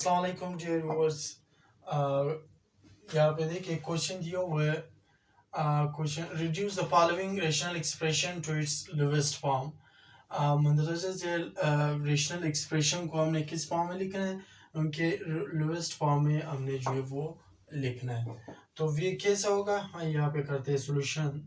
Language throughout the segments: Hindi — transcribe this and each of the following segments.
अस्सलाम वालेकुम डियर व्यूअर्स। यहाँ पे देखिए क्वेश्चन दिया हुआ है। Question reduce the following rational expression to its lowest form. मंदरजा से रेशनल एक्सप्रेशन को हमने किस फॉर्म में लिखना है, उनके लोवेस्ट फॉर्म में हमने जो है वो लिखना है। तो ये कैसा होगा, हाँ यहाँ पे करते हैं सोल्यूशन।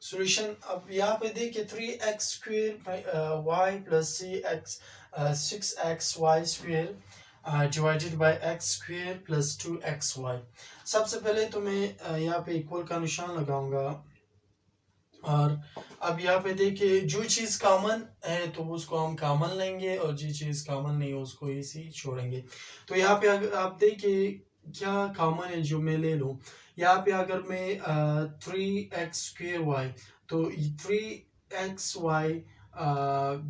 सॉल्यूशन अब यहाँ पे देखिए 3x square Y plus C X 6x Y square divided by x square plus 2xy। सबसे पहले तो मैं यहाँ पे इक्वल का निशान लगाऊंगा और अब यहाँ पे देखिए जो चीज़ कॉमन है तो उसको हम कॉमन लेंगे और जो चीज़ कॉमन नहीं है उसको इसी छोड़ेंगे। तो यहाँ पे अगर आप देखिए क्या कॉमन है जो मैं ले लूँ, यहाँ पे अगर मैं 3x स्क्वेयर वाई तो 3xy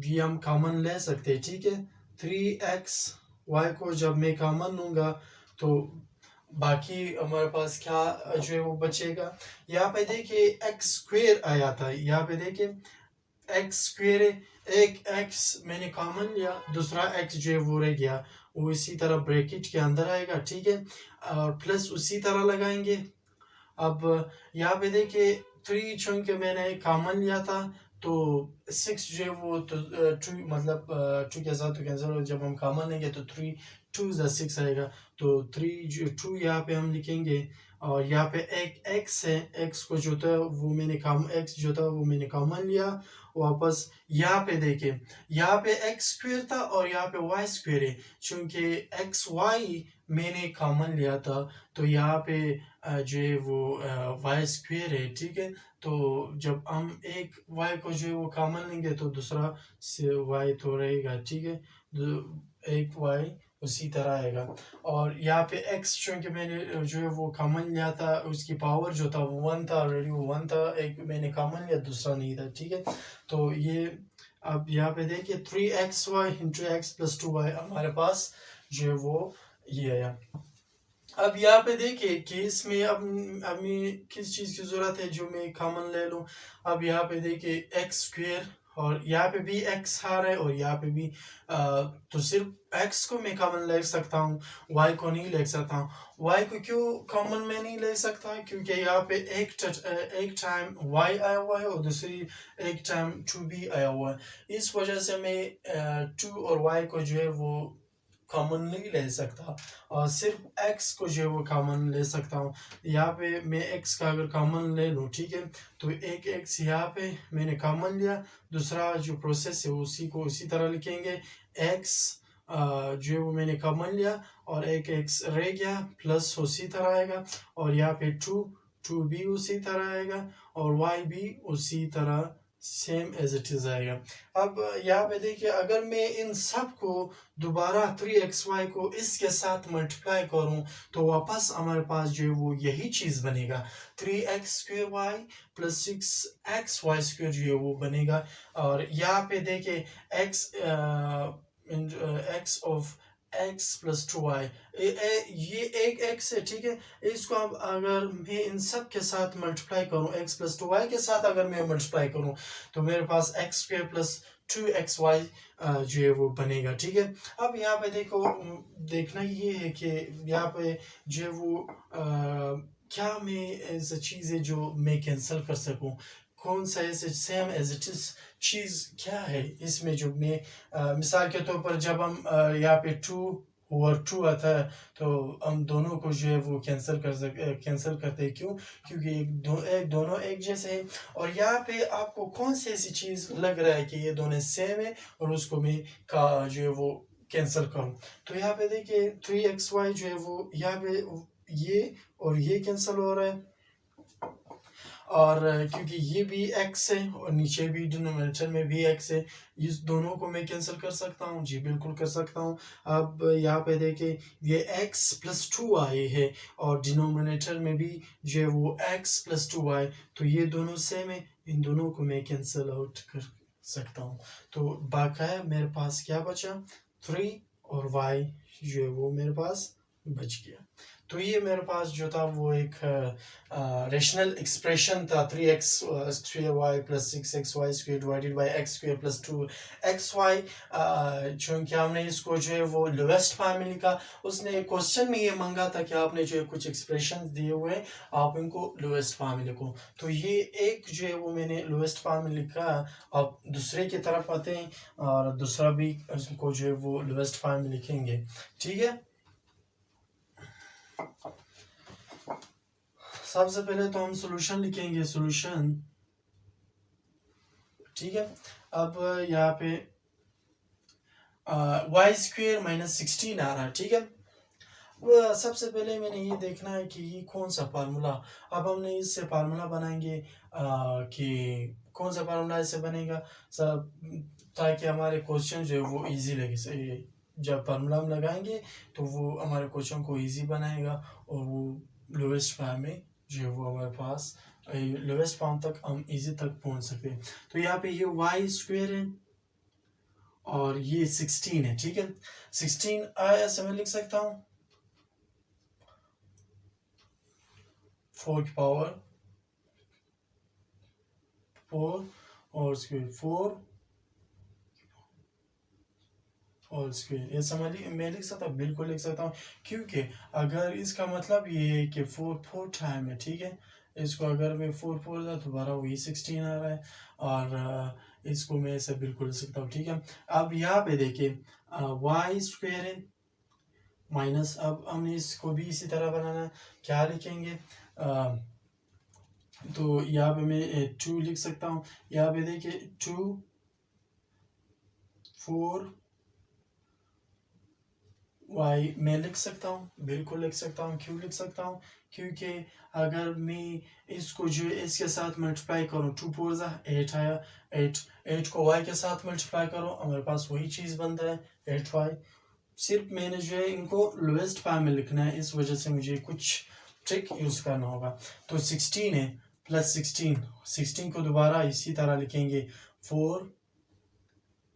भी हम कॉमन ले सकते हैं, ठीक है। 3xy को जब मैं कॉमन लूँगा तो बाकी हमारे पास क्या जो है वो बचेगा। यहाँ पे देखिए एक्स स्क्वेयर आया था, यहाँ पे देखिए एक्स स्क्वेयर है, एक एक्स मैंने कॉमन लिया, दूसरा एक्स जो है वो रह गया, वो इसी तरह ब्रैकेट के अंदर आएगा, ठीक है। और प्लस उसी तरह लगाएंगे। अब यहाँ पे देखिए 3 चूंकि मैंने कॉमन लिया था तो 6 जो है वो तो 2 मतलब 2 के साथ तो कैंसिल हो, जब हम कॉमन लेंगे तो 3 2 6 आएगा। तो 3 जो 2 यहाँ पे हम लिखेंगे और यहाँ पे एक एक्स है, एक्स को जो था वो मैंने एक्स जो था वो मैंने कॉमन लिया वापस। यहाँ पे देखिए यहाँ पे एक्स स्क्वेयर था और यहाँ पे वाई स्क्वेयर है, चूंकि एक्स वाई मैंने कॉमन लिया था तो यहाँ पे जो है वो वाई स्क्वेयर है, ठीक है। तो जब हम एक वाई को जो है वो कॉमन लेंगे तो दूसरा से वाई तो रहेगा, ठीक है। एक वाई उसी तरह आएगा। और यहाँ पे एक्स चूंकि मैंने जो है वो कॉमन लिया था, उसकी पावर जो था वो 1 था, ऑलरेडी वो 1 था, एक मैंने कॉमन लिया दूसरा नहीं था, ठीक है। तो ये अब यहाँ पे देखिए 3xy into x plus 2y हमारे पास जो है वो ये आया। अब यहाँ पे देखिए कि इसमें अब हमें किस चीज़ की ज़रूरत है जो मैं कॉमन ले लूँ। अब यहाँ पे देखिए एक्स स्क्वेयर और यहाँ पे भी एक्स आ रहा है और यहाँ पे भी तो सिर्फ एक्स को मैं कॉमन ले सकता हूँ, वाई को नहीं ले सकता हूँ। वाई को क्यों कॉमन में नहीं ले सकता, क्योंकि यहाँ पे एक टाइम वाई आया हुआ है और दूसरी एक टाइम 2 भी आया हुआ है। इस वजह से मैं 2 और वाई को जो है वो कॉमन नहीं ले सकता और सिर्फ x को जो है वो कॉमन ले सकता हूँ। यहाँ पे मैं x का अगर कॉमन ले लूँ, ठीक है, तो एक x यहाँ पे मैंने कॉमन लिया, दूसरा जो प्रोसेस है उसी को उसी तरह लिखेंगे। x जो है वो मैंने कॉमन लिया और एक x रह गया, प्लस उसी तरह आएगा और यहाँ पे 2 भी उसी तरह आएगा और y भी उसी तरह सेम एज इट इज आएगा। अब यहाँ पे देखिए अगर मैं इन सब को दोबारा 3xy को इसके साथ मल्टीप्लाई करूं तो वापस हमारे पास जो है वो यही चीज बनेगा, 3x square Y plus 6xy square जो है वो बनेगा। और यहाँ पे देखिए x of x plus 2y ये एक x है, ठीक है। इसको अब अगर मैं इन सब के साथ मल्टीप्लाई करूं, x प्लस 2y के साथ अगर मैं मल्टीप्लाई करूं तो मेरे पास x स्क्वेयर प्लस 2xy जो है वो बनेगा, ठीक है। अब यहाँ पे देखो देखना ये है कि यहाँ पे जो है वो क्या मैं ऐसा चीज़ है जो मैं कैंसिल कर सकूं, कौन सा ऐसे सेम एज इट इज चीज़ क्या है इसमें जो मैं मिसाल के तौर पर जब हम यहाँ पे 2 ओवर 2 आता है तो हम दोनों को जो है वो कैंसिल करते हैं, क्यों, क्योंकि दोनों एक जैसे हैं। और यहाँ पे आपको कौन सी ऐसी चीज़ लग रहा है कि ये दोनों सेम है और उसको मैं का जो है वो कैंसिल करूं। तो यहाँ पे देखिए 3xy जो है वो यहाँ पे ये और ये कैंसिल हो रहा है और क्योंकि ये भी x है और नीचे भी डिनोमिनेटर में भी x है, इस दोनों को मैं कैंसिल कर सकता हूँ, जी बिल्कुल कर सकता हूँ। अब यहाँ पे देखिए ये x प्लस 2y है और डिनोमिनेटर में भी जो है वो x प्लस 2y, तो ये दोनों सेम है, इन दोनों को मैं कैंसिल आउट कर सकता हूँ। तो बाकाया मेरे पास क्या बचा, 3 और y जो है वो मेरे पास बच गया। तो ये मेरे पास जो था वो एक रेशनल एक्सप्रेशन था 3x square Y plus 6xy square divided by X square plus 2xy। चूँकि हमने इसको जो है वो लोएस्ट फॉर्म में लिखा, उसने क्वेश्चन में ये मांगा था कि आपने जो है कुछ एक्सप्रेशन दिए हुए हैं, आप इनको लोएस्ट फॉर्म में लिखो। तो ये एक जो है वो मैंने लोएस्ट फॉर्म में लिखा। आप दूसरे की तरफ आते हैं और दूसरा भी इसको जो है वो लोएस्ट फॉर्म में लिखेंगे, ठीक है। सबसे पहले तो हम सॉल्यूशन लिखेंगे, सॉल्यूशन, ठीक है। अब यहाँ पे वाई स्क्वेयर माइनस 16 आ रहा है, ठीक है। वो सबसे पहले मैंने ये देखना है कि ये कौन सा फार्मूला, अब हमने इससे फार्मूला बनाएंगे कि कौन सा फार्मूला इससे बनेगा सब, ताकि हमारे क्वेश्चन जो है वो इजी लगे। सही, जब फार्मूला हम लगाएंगे तो वो हमारे क्वेश्चन को इजी बनाएगा और वो लोएस्ट फॉर्म में जो है वो हमारे पास लोएस्ट फॉर्म तक हम इजी तक पहुंच सकते हैं। तो यहाँ पे ये वाई स्क्वेयर है और ये 16 है, ठीक है। 16 ऐसे मैं लिख सकता हूँ 4 की पावर 4 और स्क्वेयर 4 और स्क्वेयर, ये समझ मैं लिख सकता हूँ, बिल्कुल लिख सकता हूँ। क्योंकि अगर इसका मतलब ये है कि 4 टाइम है, ठीक है। इसको अगर मैं 4 था दोबारा वही 16 आ रहा है और इसको मैं ऐसे बिल्कुल लिख सकता हूँ, ठीक है। अब यहाँ पे देखिए वाई स्क्वेयर है माइनस, अब हमने इसको भी इसी तरह बनाना, क्या लिखेंगे तो यहाँ पे मैं 2 लिख सकता हूँ। यहाँ पे देखिए 2 4 वाई मैं लिख सकता हूँ, बिल्कुल लिख सकता हूँ। क्यों लिख सकता हूँ? क्योंकि अगर मैं इसको जो इसके साथ मल्टीप्लाई करूँ, 2 4 8 आया, 8 को वाई के साथ मल्टीप्लाई करो, हमारे पास वही चीज़ बनता है 8y। सिर्फ मैंने जो है इनको लोएस्ट फॉर्म में लिखना है, इस वजह से मुझे कुछ ट्रिक यूज़ करना होगा। तो 16 है प्लस 16 को दोबारा इसी तरह लिखेंगे 4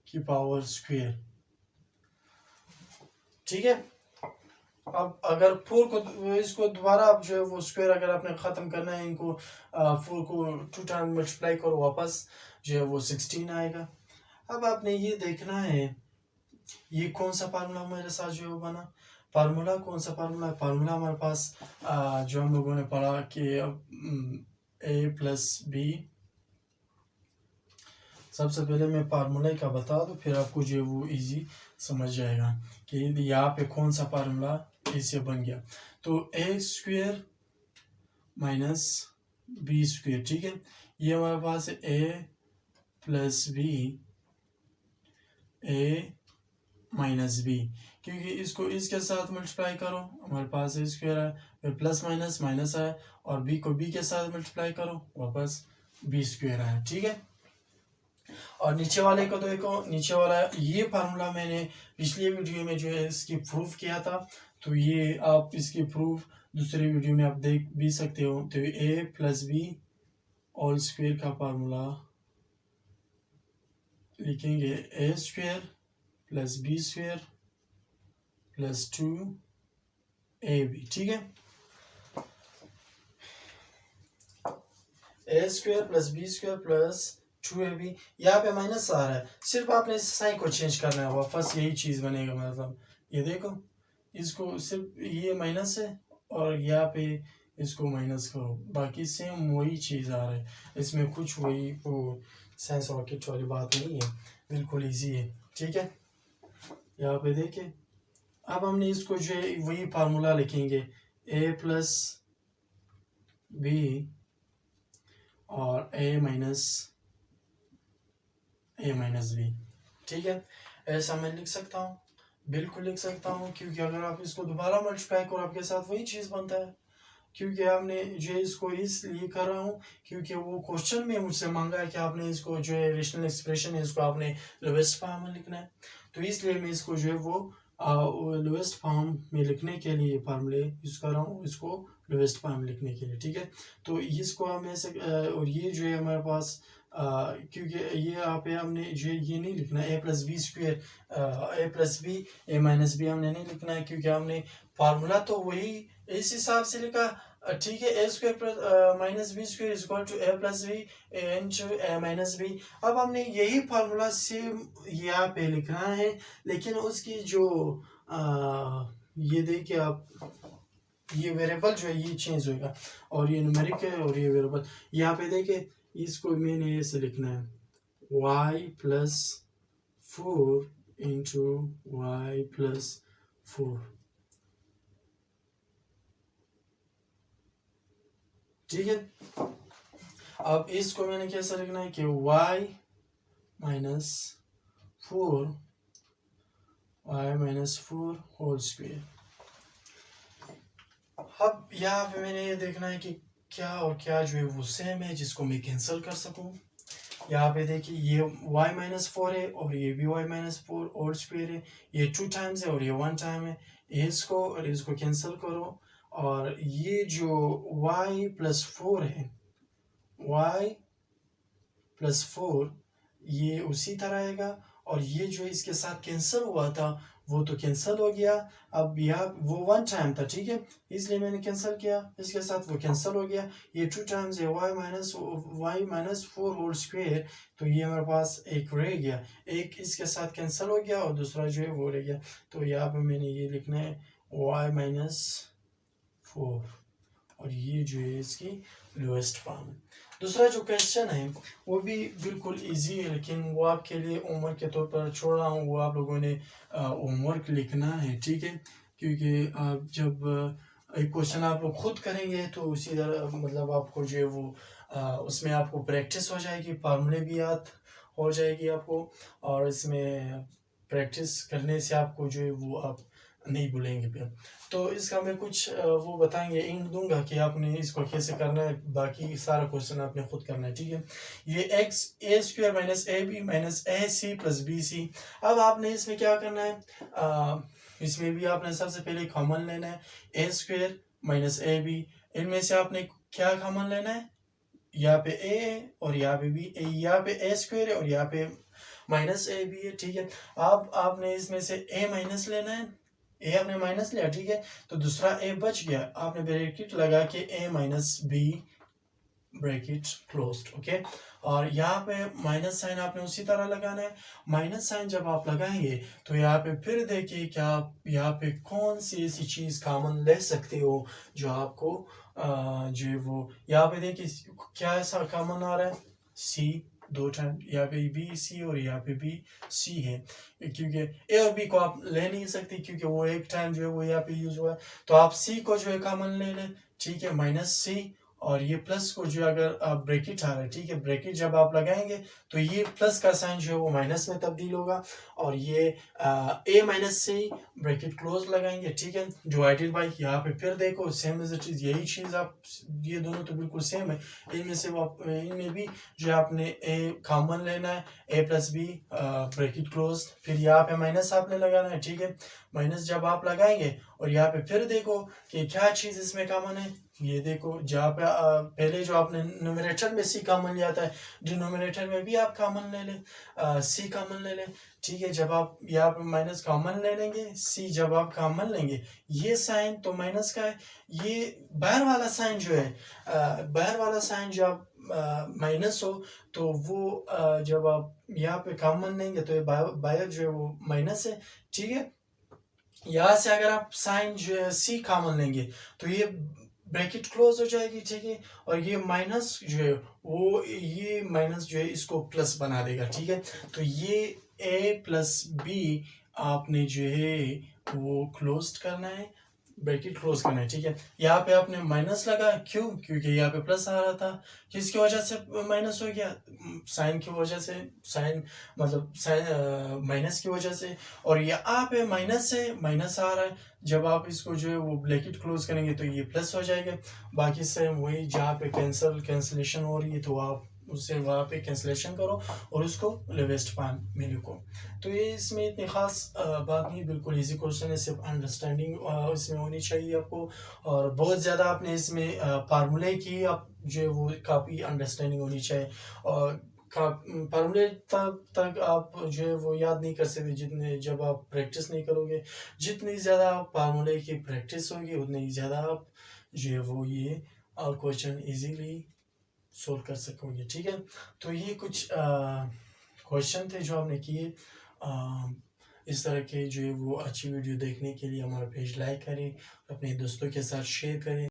की पावर स्क्वेयर, ठीक है। अब अगर 4 को इसको दोबारा आप जो है वो स्क्वायर अगर आपने ख़त्म करना है, इनको 4 को 2 टाइम मल्टीप्लाई करो, वापस जो है वो 16 आएगा। अब आपने ये देखना है ये कौन सा फार्मूला हमारे साथ जो है वो बना, फार्मूला कौन सा फार्मूला है। फार्मूला हमारे पास जो हम लोगों ने पढ़ा कि ए प्लस बी, सबसे पहले मैं फार्मूला का बता दूं, फिर आपको जो है वो इजी समझ जाएगा कि यहाँ पे कौन सा फार्मूला इससे बन गया। तो ए स्क्वेयर माइनस बी स्क्वेयर, ठीक है। ये हमारे पास ए प्लस बी, ए माइनस बी, क्योंकि इसको इसके साथ मल्टीप्लाई करो, हमारे पास ए स्क्वेयर है, फिर प्लस माइनस माइनस है, और बी को बी के साथ मल्टीप्लाई करो, वापस बी स्क्वेयर है, ठीक है। और नीचे वाले को देखो, नीचे वाला ये फार्मूला मैंने पिछली वीडियो में जो है इसकी प्रूफ किया था, तो ये आप इसकी प्रूफ दूसरी वीडियो में आप देख भी सकते हो। तो A plus B whole square का फार्मूला लिखेंगे A square plus B square plus 2ab, ठीक है। A square plus B square plus 2ab, यहाँ पे माइनस आ रहा है, सिर्फ आपने इस साइन को चेंज करना है, वापस यही चीज़ बनेगा। मतलब ये देखो, इसको सिर्फ ये माइनस है और यहाँ पे इसको माइनस करो, बाकी सेम वही चीज़ आ रहा है, इसमें कुछ वही वो साइंस रॉकेट वाली बात नहीं है, बिल्कुल इजी है, ठीक है। यहाँ पे देखिए, अब हमने इसको जो है वही फार्मूला लिखेंगे ए प्लस बी और ए माइनस बी, ठीक है। ऐसा मैं लिख सकता हूँ, बिल्कुल लिख सकता हूँ, क्योंकि अगर आप इसको दोबारा मल्टीप्लाई करो आपके साथ वही चीज़ बनता है। क्योंकि आपने जो है इसको इसलिए कर रहा हूँ क्योंकि वो क्वेश्चन में मुझसे मांगा है कि आपने इसको जो है रेशनल एक्सप्रेशन है इसको आपने लोएस्ट फॉर्म में लिखना है, तो इसलिए मैं इसको जो है वो लोएस्ट फॉर्म में लिखने के लिए फार्मूले यूज़ कर रहा हूँ, इसको लोएस्ट फॉर्म लिखने के लिए, ठीक है। तो इसको हम ऐसे और ये जो है हमारे पास क्योंकि ये यहाँ पे हमने जो ये नहीं लिखना ए प्लस बी स्क्वेयर, ए प्लस बी ए माइनस बी हमने नहीं लिखना है, क्योंकि हमने फार्मूला तो वही इस हिसाब से लिखा। ठीक है, A square plus minus B square is equal to A plus B into A minus B. अब हमने यही फार्मूला सेम यहाँ पे लिखना है, लेकिन उसकी जो ये देखिए आप, ये वेरिएबल जो है ये चेंज होगा, और ये न्यूमेरिक है और ये वेरिएबल। यहाँ पे देखिए इसको मैंने ऐसे लिखना है y plus 4 into Y plus 4, ठीक है। अब इसको मैंने कैसे लिखना है कि y माइनस 4 होल स्क्वायर। अब यहाँ पे मैंने ये देखना है कि क्या और क्या जो है वो सेम है, जिसको मैं कैंसिल कर सकूं। यहाँ पे देखिए ये y माइनस 4 है और ये भी y माइनस 4 होल स्क्वायर है, ये 2 टाइम्स है और ये 1 टाइम है। इसको और इसको कैंसिल करो, और ये जो y प्लस 4 है, y प्लस 4 ये उसी तरह आएगा, और ये जो इसके साथ कैंसिल हुआ था वो तो कैंसिल हो गया। अब यहाँ वो 1 टाइम था, ठीक है, इसलिए मैंने कैंसिल किया, इसके साथ वो कैंसिल हो गया। ये 2 टाइम्स है y माइनस 4 होल स्क्वायर, तो ये हमारे पास एक रह गया, एक इसके साथ कैंसिल हो गया और दूसरा जो है वो रह गया। तो यहाँ पे मैंने ये लिखना है y माइनस 4, और ये जो है इसकी लोएस्ट फॉर्म है। दूसरा जो क्वेश्चन है वो भी बिल्कुल इजी है, लेकिन वो आपके लिए होमवर्क के तौर पर छोड़ रहा हूँ, वो आप लोगों ने होमवर्क लिखना है, ठीक है। क्योंकि आप जब एक क्वेश्चन आप लोग खुद करेंगे तो उसी तरह मतलब आपको जो है वो उसमें आपको प्रैक्टिस हो जाएगी, फार्मूले भी याद हो जाएगी आपको, और इसमें प्रैक्टिस करने से आपको जो है वो आप नहीं भूलेंगे फिर। तो इसका मैं कुछ वो बताएंगे, इंक दूंगा कि आपने इसको कैसे करना है, बाकी सारा क्वेश्चन आपने खुद करना है, ठीक है। ये X A square minus A B minus A C plus B C. अब आपने इसमें क्या करना है, इसमें भी आपने सबसे पहले कॉमन लेना है ए स्क्वायर माइनस ए बी। इनमें से आपने क्या कॉमन लेना है, यहाँ पे ए और यहाँ पे बी, यहाँ पे ए स्क्वायर है और यहाँ पे माइनस ए बी है, ठीक है। अब आपने इसमें से ए माइनस लेना है, ए आपने माइनस लिया, ठीक है, तो दूसरा ए बच गया, आपने ब्रैकेट लगा के A minus B bracket closed, okay. और यहाँ पे माइनस साइन आपने उसी तरह लगाना है। माइनस साइन जब आप लगाएंगे तो यहाँ पे फिर देखिए क्या आप यहाँ पे कौन सी ऐसी चीज कॉमन ले सकते हो जो आपको जो वो यहाँ पे देखिए क्या ऐसा कॉमन आ रहा है, सी 2 टाइम, यहाँ पे बी सी और यहाँ पे बी सी है, क्योंकि ए और बी को आप ले नहीं सकते क्योंकि वो एक टाइम जो है वो यहाँ पे यूज हुआ है। तो आप सी को जो है कॉमन ले लें, ठीक है, माइनस सी, और ये प्लस को जो अगर आप ब्रैकेट आ रहा है, ठीक है, ब्रैकेट जब आप लगाएंगे तो ये प्लस का साइन जो है वो माइनस में तब्दील होगा, और ये ए माइनस से ब्रैकेट क्लोज लगाएंगे, ठीक है, डिवाइडेड बाई, यहाँ पे फिर देखो सेम एज इट इज, यही चीज आप, ये दोनों तो बिल्कुल सेम है, इनमें से इनमें भी जो आपने ए कॉमन लेना है, ए प्लस बी ब्रैकेट क्लोज, फिर यहाँ पे माइनस आपने लगाना है, ठीक है। माइनस जब आप लगाएंगे और यहाँ पे फिर देखो कि क्या चीज इसमें कॉमन है, ये देखो जहाँ पे पहले जो आपने न्यूमरेटर में सी कॉमन लिया था, डिनोमिनेटर में भी आप कॉमन ले लें, सी कॉमन ले लें, ठीक है। जब आप यहाँ पे माइनस कॉमन ले लेंगे, सी जब आप कॉमन लेंगे, ये साइन तो माइनस का है, ये बाहर वाला साइन जो है, बाहर वाला साइन जो आप माइनस हो तो वो जब आप यहाँ पे कॉमन लेंगे तो ये बाहर जो है वो माइनस है, ठीक है। यहाँ से अगर आप साइन जो है सी कॉमन लेंगे तो ये ब्रैकेट क्लोज हो जाएगी, ठीक है, और ये माइनस जो है वो, ये माइनस जो है इसको प्लस बना देगा, ठीक है। तो ये ए प्लस बी आपने जो है वो क्लोज करना है, ब्रैकेट क्लोज करना है, ठीक है। यहाँ पे आपने माइनस लगा, क्यों, क्योंकि यहाँ पे प्लस आ रहा था, किसकी वजह से माइनस हो गया, साइन की वजह से, साइन मतलब साइन माइनस की वजह से, और यहाँ पे माइनस से माइनस आ रहा है, जब आप इसको जो है वो ब्रैकेट क्लोज करेंगे तो ये प्लस हो जाएगा। बाकी से वही जहाँ पे कैंसलेशन हो रही है तो आप उससे वहाँ पे कैंसलेशन करो और उसको लेवेस्ट फॉर्म में लिखो। तो ये इसमें इतनी खास बात नहीं, बिल्कुल इजी क्वेश्चन है, सिर्फ अंडरस्टैंडिंग इसमें होनी चाहिए आपको, और बहुत ज़्यादा आपने इसमें फार्मूले की आप जो है वो काफ़ी अंडरस्टैंडिंग होनी चाहिए, और फार्मूले तब तक आप जो है वो याद नहीं कर सकते जितने जब आप प्रैक्टिस नहीं करोगे। जितनी ज़्यादा फार्मूले की प्रैक्टिस होगी उतनी ही ज़्यादा आप जो है वो ये क्वेश्चन इजीली सोल्व कर सकोगे। ठीक है, तो ये कुछ क्वेश्चन थे जो हमने किए। इस तरह के जो है वो अच्छी वीडियो देखने के लिए हमारा पेज लाइक करें, अपने दोस्तों के साथ शेयर करें।